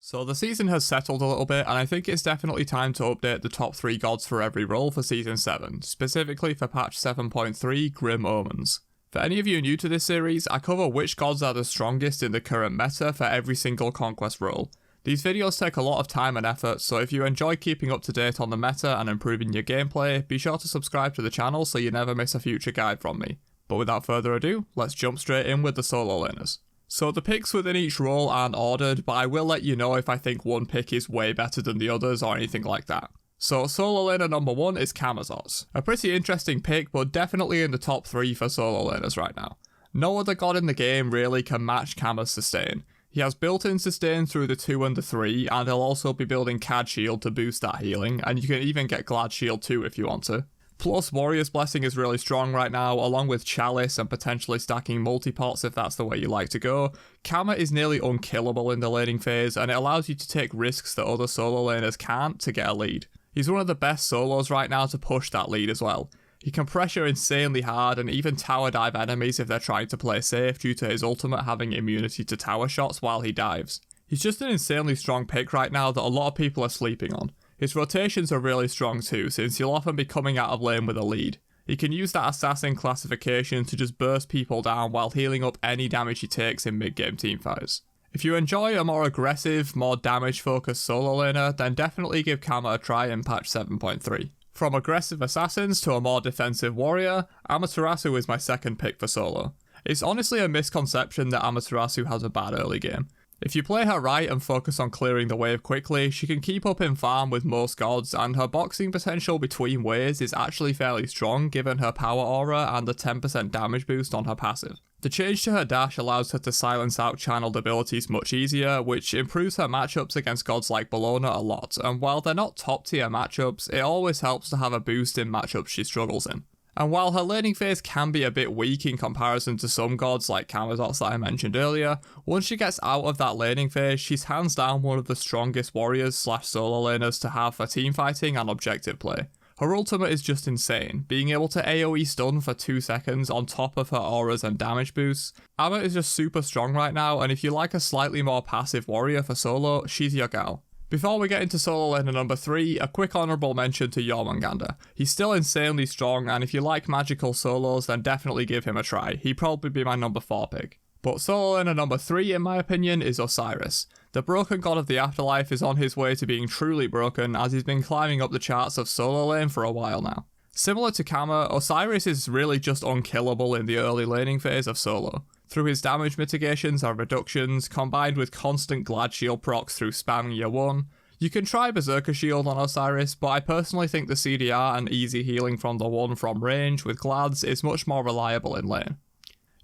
So the season has settled a little bit, and I think it's definitely time to update the top 3 gods for every role for Season 7, specifically for patch 7.3 Grim Omens. For any of you new to this series, I cover which gods are the strongest in the current meta for every single Conquest role. These videos take a lot of time and effort, so if you enjoy keeping up to date on the meta and improving your gameplay, be sure to subscribe to the channel so you never miss a future guide from me. But without further ado, let's jump straight in with the solo laners. So the picks within each role aren't ordered, but I will let you know if I think one pick is way better than the others or anything like that. So solo laner number 1 is Camazotz. A pretty interesting pick, but definitely in the top 3 for solo laners right now. No other god in the game really can match Kama's sustain. He has built-in sustain through the 2 and the 3, and he'll also be building Cad Shield to boost that healing, and you can even get Glad Shield too if you want to. Plus, Warrior's Blessing is really strong right now, along with Chalice and potentially stacking multi-pots if that's the way you like to go. Kama is nearly unkillable in the laning phase, and it allows you to take risks that other solo laners can't to get a lead. He's one of the best solos right now to push that lead as well. He can pressure insanely hard and even tower dive enemies if they're trying to play safe due to his ultimate having immunity to tower shots while he dives. He's just an insanely strong pick right now that a lot of people are sleeping on. His rotations are really strong too, since he'll often be coming out of lane with a lead. He can use that assassin classification to just burst people down while healing up any damage he takes in mid-game teamfights. If you enjoy a more aggressive, more damage-focused solo laner, then definitely give Kama a try in patch 7.3. From aggressive assassins to a more defensive warrior, Amaterasu is my second pick for solo. It's honestly a misconception that Amaterasu has a bad early game. If you play her right and focus on clearing the wave quickly, she can keep up in farm with most gods, and her boxing potential between waves is actually fairly strong given her power aura and the 10% damage boost on her passive. The change to her dash allows her to silence out channeled abilities much easier, which improves her matchups against gods like Bellona a lot, and while they're not top tier matchups, it always helps to have a boost in matchups she struggles in. And while her laning phase can be a bit weak in comparison to some gods like Camazotz that I mentioned earlier, once she gets out of that laning phase, she's hands down one of the strongest warriors / solo laners to have for teamfighting and objective play. Her ultimate is just insane, being able to AoE stun for 2 seconds on top of her auras and damage boosts. Amma is just super strong right now, and if you like a slightly more passive warrior for solo, she's your gal. Before we get into solo laner number 3, a quick honourable mention to Jormungandr. He's still insanely strong, and if you like magical solos, then definitely give him a try. He'd probably be my number 4 pick. But solo laner number 3, in my opinion, is Osiris. The broken god of the afterlife is on his way to being truly broken, as he's been climbing up the charts of solo lane for a while now. Similar to Kama, Osiris is really just unkillable in the early laning phase of solo. Through his damage mitigations and reductions, combined with constant Glad Shield procs through spamming your 1, you can try Berserker Shield on Osiris, but I personally think the CDR and easy healing from the 1 from range with Glads is much more reliable in lane.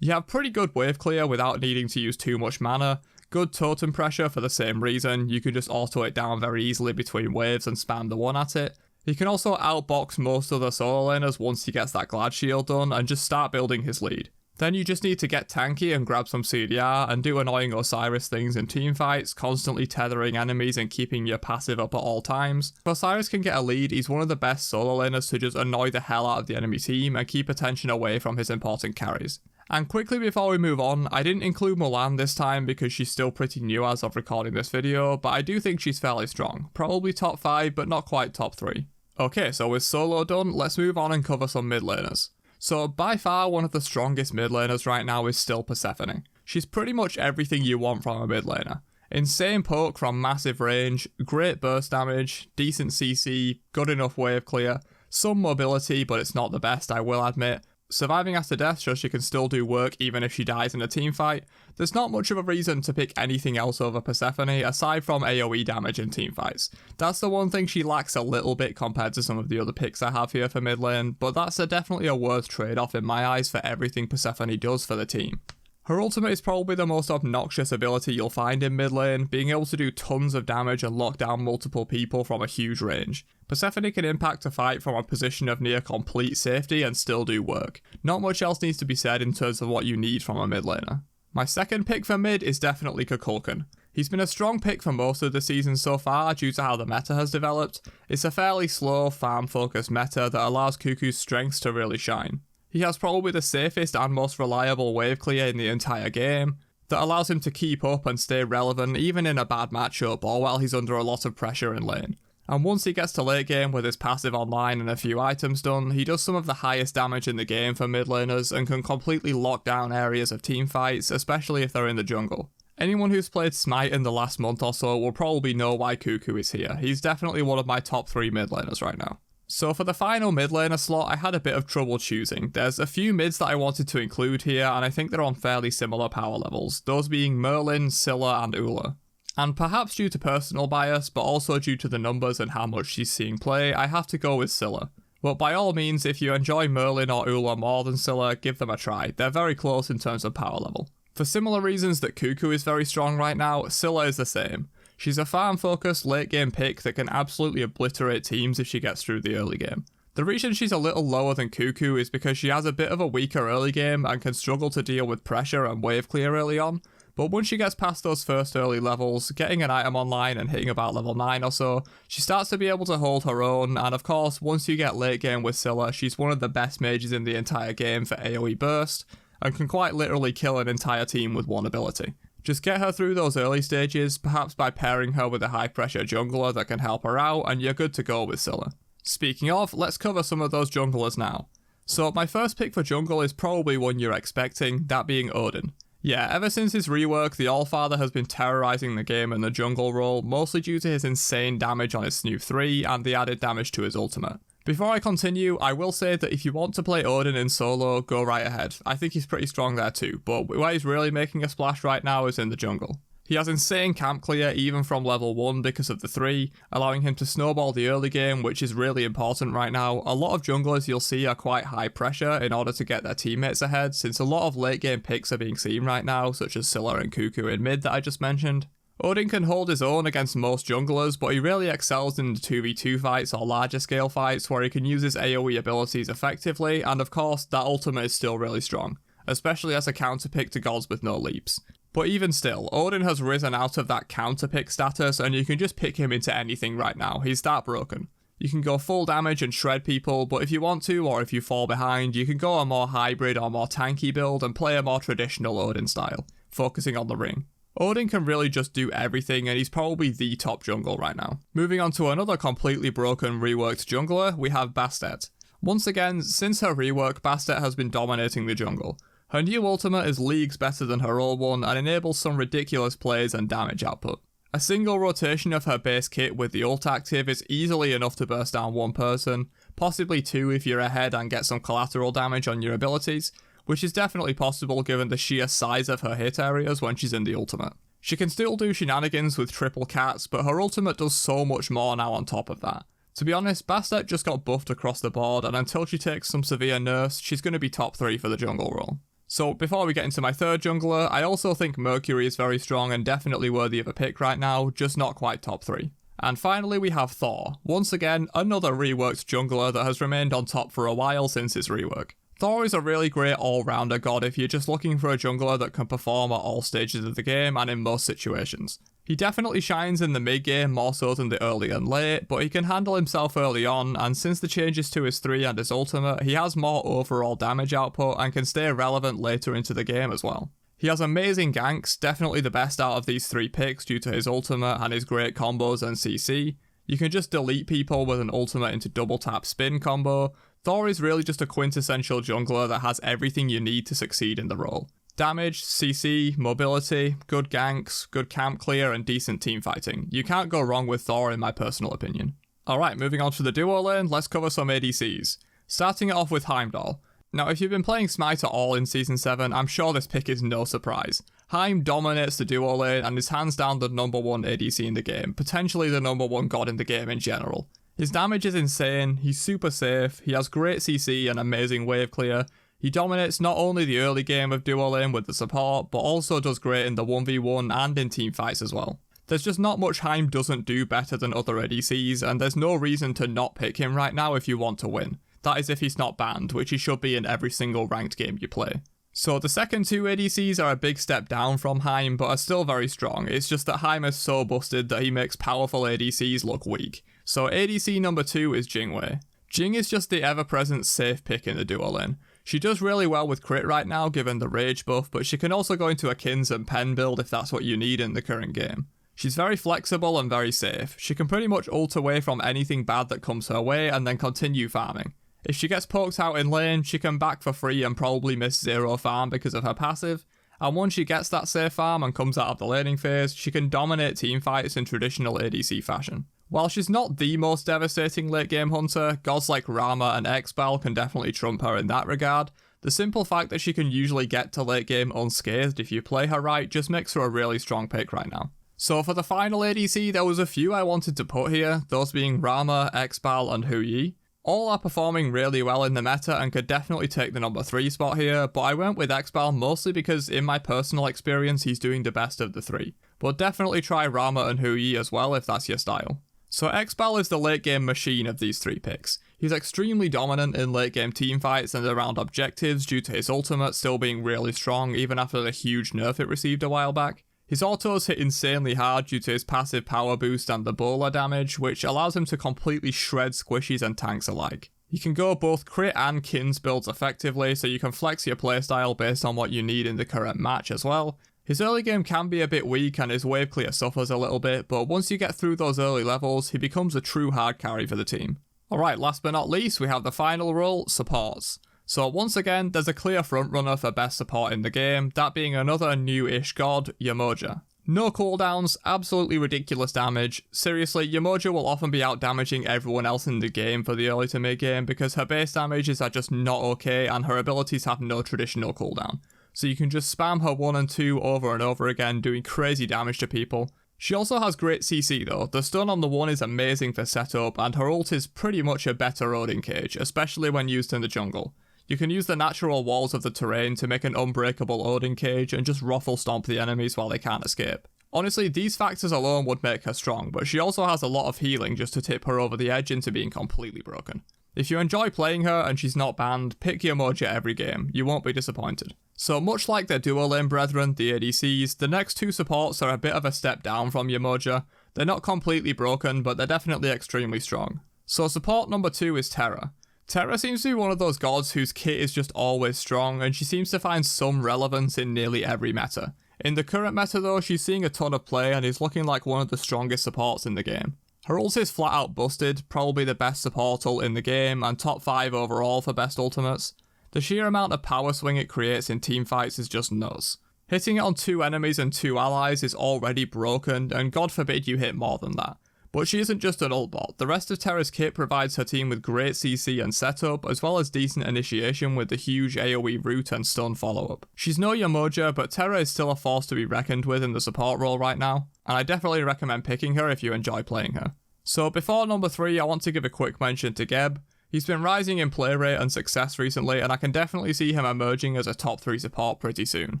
You have pretty good wave clear without needing to use too much mana, good totem pressure for the same reason, you can just auto it down very easily between waves and spam the 1 at it. He can also outbox most other solo laners once he gets that Glad Shield done and just start building his lead. Then you just need to get tanky and grab some CDR and do annoying Osiris things in teamfights, constantly tethering enemies and keeping your passive up at all times. If Osiris can get a lead, he's one of the best solo laners to just annoy the hell out of the enemy team and keep attention away from his important carries. And quickly before we move on, I didn't include Mulan this time because she's still pretty new as of recording this video, but I do think she's fairly strong. Probably top 5, but not quite top 3. Okay, so with solo done, let's move on and cover some mid laners. So by far one of the strongest mid laners right now is still Persephone. She's pretty much everything you want from a mid laner. Insane poke from massive range, great burst damage, decent CC, good enough wave clear, some mobility but it's not the best I will admit, surviving after death so she can still do work even if she dies in a teamfight. There's not much of a reason to pick anything else over Persephone aside from AoE damage in teamfights. That's the one thing she lacks a little bit compared to some of the other picks I have here for mid lane, but that's definitely a worth trade-off in my eyes for everything Persephone does for the team. Her ultimate is probably the most obnoxious ability you'll find in mid lane, being able to do tons of damage and lock down multiple people from a huge range. Persephone can impact a fight from a position of near complete safety and still do work. Not much else needs to be said in terms of what you need from a mid laner. My second pick for mid is definitely Kukulkan. He's been a strong pick for most of the season so far due to how the meta has developed. It's a fairly slow, farm-focused meta that allows Cuckoo's strengths to really shine. He has probably the safest and most reliable wave clear in the entire game. that allows him to keep up and stay relevant even in a bad matchup or while he's under a lot of pressure in lane. And once he gets to late game with his passive online and a few items done, he does some of the highest damage in the game for mid laners and can completely lock down areas of team fights, especially if they're in the jungle. Anyone who's played Smite in the last month or so will probably know why Cuckoo is here. He's definitely one of my top 3 mid laners right now. So for the final mid laner slot, I had a bit of trouble choosing. There's a few mids that I wanted to include here, and I think they're on fairly similar power levels, those being Merlin, Scylla, and Ula. And perhaps due to personal bias, but also due to the numbers and how much she's seeing play, I have to go with Scylla. But by all means, if you enjoy Merlin or Ula more than Scylla, give them a try. They're very close in terms of power level. For similar reasons that Cuckoo is very strong right now, Scylla is the same. She's a farm-focused late-game pick that can absolutely obliterate teams if she gets through the early game. The reason she's a little lower than Cuckoo is because she has a bit of a weaker early game and can struggle to deal with pressure and wave clear early on, but once she gets past those first early levels, getting an item online and hitting about level 9 or so, she starts to be able to hold her own, and of course, once you get late game with Scylla, she's one of the best mages in the entire game for AoE burst, and can quite literally kill an entire team with one ability. Just get her through those early stages, perhaps by pairing her with a high pressure jungler that can help her out, and you're good to go with Scylla. Speaking of, let's cover some of those junglers now. So my first pick for jungle is probably one you're expecting, that being Odin. Yeah, ever since his rework, the Allfather has been terrorizing the game in the jungle role, mostly due to his insane damage on his Snoof 3 and the added damage to his ultimate. Before I continue, I will say that if you want to play Odin in solo, go right ahead. I think he's pretty strong there too, but where he's really making a splash right now is in the jungle. He has insane camp clear even from level 1 because of the 3, allowing him to snowball the early game, which is really important right now. A lot of junglers you'll see are quite high pressure in order to get their teammates ahead, since a lot of late game picks are being seen right now, such as Scylla and Cuckoo in mid that I just mentioned. Odin can hold his own against most junglers, but he really excels in the 2v2 fights or larger scale fights where he can use his AoE abilities effectively, and of course that ultimate is still really strong, especially as a counter pick to gods with no leaps. But even still, Odin has risen out of that counter pick status and you can just pick him into anything right now, he's that broken. You can go full damage and shred people, but if you want to, or if you fall behind, you can go a more hybrid or more tanky build and play a more traditional Odin style, focusing on the ring. Odin can really just do everything and he's probably the top jungle right now. Moving on to another completely broken reworked jungler, we have Bastet. Once again, since her rework, Bastet has been dominating the jungle. Her new ultimate is leagues better than her old one and enables some ridiculous plays and damage output. A single rotation of her base kit with the ult active is easily enough to burst down one person, possibly two if you're ahead and get some collateral damage on your abilities, which is definitely possible given the sheer size of her hit areas when she's in the ultimate. She can still do shenanigans with triple cats, but her ultimate does so much more now on top of that. To be honest, Bastet just got buffed across the board, and until she takes some severe nerfs, she's going to be top 3 for the jungle role. So before we get into my third jungler, I also think Mercury is very strong and definitely worthy of a pick right now, just not quite top 3. And finally we have Thor, once again another reworked jungler that has remained on top for a while since his rework. Thor is a really great all-rounder god if you're just looking for a jungler that can perform at all stages of the game and in most situations. He definitely shines in the mid-game more so than the early and late, but he can handle himself early on, and since the changes to his 3 and his ultimate, he has more overall damage output and can stay relevant later into the game as well. He has amazing ganks, definitely the best out of these 3 picks due to his ultimate and his great combos and CC. You can just delete people with an ultimate into double tap spin combo. Thor is really just a quintessential jungler that has everything you need to succeed in the role. Damage, CC, mobility, good ganks, good camp clear, and decent team fighting. You can't go wrong with Thor in my personal opinion. Alright, moving on to the duo lane, let's cover some ADCs. Starting it off with Heimdall. Now if you've been playing Smite at all in Season 7, I'm sure this pick is no surprise. Heim dominates the duo lane and is hands down the number 1 ADC in the game, potentially the number 1 god in the game in general. His damage is insane, he's super safe, he has great CC and amazing wave clear. He dominates not only the early game of duo lane with the support, but also does great in the 1v1 and in team fights as well. There's just not much Heim doesn't do better than other ADCs, and there's no reason to not pick him right now if you want to win. That is if he's not banned, which he should be in every single ranked game you play. So the second 2 ADCs are a big step down from Heim, but are still very strong. It's just that Heim is so busted that he makes powerful ADCs look weak. So ADC number 2 is Jing Wei. Jing is just the ever-present safe pick in the duo lane. She does really well with crit right now given the rage buff, but she can also go into a Kins and Pen build if that's what you need in the current game. She's very flexible and very safe. She can pretty much ult away from anything bad that comes her way and then continue farming. If she gets poked out in lane, she can back for free and probably miss 0 farm because of her passive, and once she gets that safe farm and comes out of the laning phase, she can dominate teamfights in traditional ADC fashion. While she's not the most devastating late game hunter, gods like Rama and Xbal can definitely trump her in that regard. The simple fact that she can usually get to late game unscathed if you play her right just makes her a really strong pick right now. So for the final ADC, there was a few I wanted to put here, those being Rama, Xbal and Hu Yi. All are performing really well in the meta and could definitely take the number 3 spot here, but I went with Xbal mostly because in my personal experience he's doing the best of the 3. But definitely try Rama and Hu Yi as well if that's your style. So Xbal is the late game machine of these 3 picks. He's extremely dominant in late game teamfights and around objectives due to his ultimate still being really strong even after the huge nerf it received a while back. His autos hit insanely hard due to his passive power boost and the bowler damage, which allows him to completely shred squishies and tanks alike. You can go both crit and Kins builds effectively, so you can flex your playstyle based on what you need in the current match as well. His early game can be a bit weak and his wave clear suffers a little bit, but once you get through those early levels, he becomes a true hard carry for the team. Alright, last but not least, we have the final role, supports. So once again, there's a clear frontrunner for best support in the game, that being another new-ish god, Yamoja. No cooldowns, absolutely ridiculous damage. Seriously, Yamoja will often be out damaging everyone else in the game for the early to mid game because her base damages are just not okay and her abilities have no traditional cooldown. So you can just spam her 1 and 2 over and over again, doing crazy damage to people. She also has great CC though. The stun on the 1 is amazing for setup and her ult is pretty much a better Odin cage, especially when used in the jungle. You can use the natural walls of the terrain to make an unbreakable Odin cage and just ruffle stomp the enemies while they can't escape. Honestly, these factors alone would make her strong, but she also has a lot of healing just to tip her over the edge into being completely broken. If you enjoy playing her and she's not banned, pick Yamoja every game, you won't be disappointed. So much like their Duolan brethren, the ADCs, the next 2 supports are a bit of a step down from Yamoja. They're not completely broken, but they're definitely extremely strong. So support number 2 is Terra. Terra seems to be one of those gods whose kit is just always strong, and she seems to find some relevance in nearly every meta. In the current meta though, she's seeing a ton of play and is looking like one of the strongest supports in the game. Her ult is flat out busted, probably the best support ult in the game, and top 5 overall for best ultimates. The sheer amount of power swing it creates in teamfights is just nuts. Hitting it on 2 enemies and 2 allies is already broken, and god forbid you hit more than that. But she isn't just an ult bot. The rest of Terra's kit provides her team with great CC and setup, as well as decent initiation with the huge AoE root and stun follow-up. She's no Yamoja, but Terra is still a force to be reckoned with in the support role right now, and I definitely recommend picking her if you enjoy playing her. So before number 3, I want to give a quick mention to Geb. He's been rising in play rate and success recently, and I can definitely see him emerging as a top 3 support pretty soon.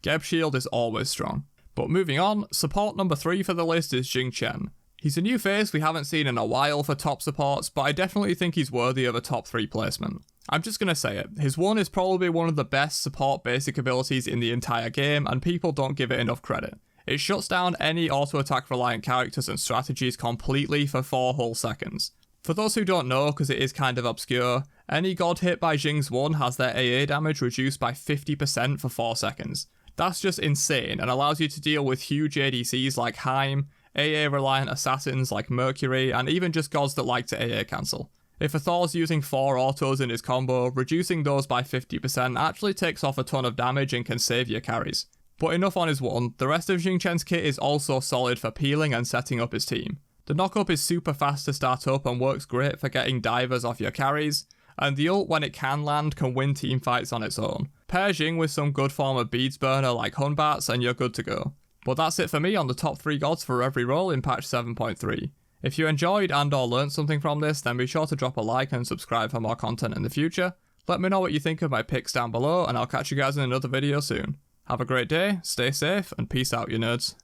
Geb's shield is always strong. But moving on, support number 3 for the list is Jing Chen. He's a new face we haven't seen in a while for top supports, but I definitely think he's worthy of a top 3 placement. I'm just gonna say it, his 1 is probably one of the best support basic abilities in the entire game, and people don't give it enough credit. It shuts down any auto-attack reliant characters and strategies completely for 4 whole seconds. For those who don't know, because it is kind of obscure, any god hit by Jing's 1 has their AA damage reduced by 50% for 4 seconds. That's just insane and allows you to deal with huge ADCs like Heim, AA-reliant assassins like Mercury, and even just gods that like to AA cancel. If a Thor's using 4 autos in his combo, reducing those by 50% actually takes off a ton of damage and can save your carries. But enough on his 1, the rest of Jing Chen's kit is also solid for peeling and setting up his team. The knock-up is super fast to start up and works great for getting divers off your carries, and the ult when it can land can win teamfights on its own. Pair Jing with some good form of beads burner like Hunbats and you're good to go. But that's it for me on the top 3 gods for every role in patch 7.3. If you enjoyed and or learnt something from this, then be sure to drop a like and subscribe for more content in the future. Let me know what you think of my picks down below, and I'll catch you guys in another video soon. Have a great day, stay safe, and peace out you nerds.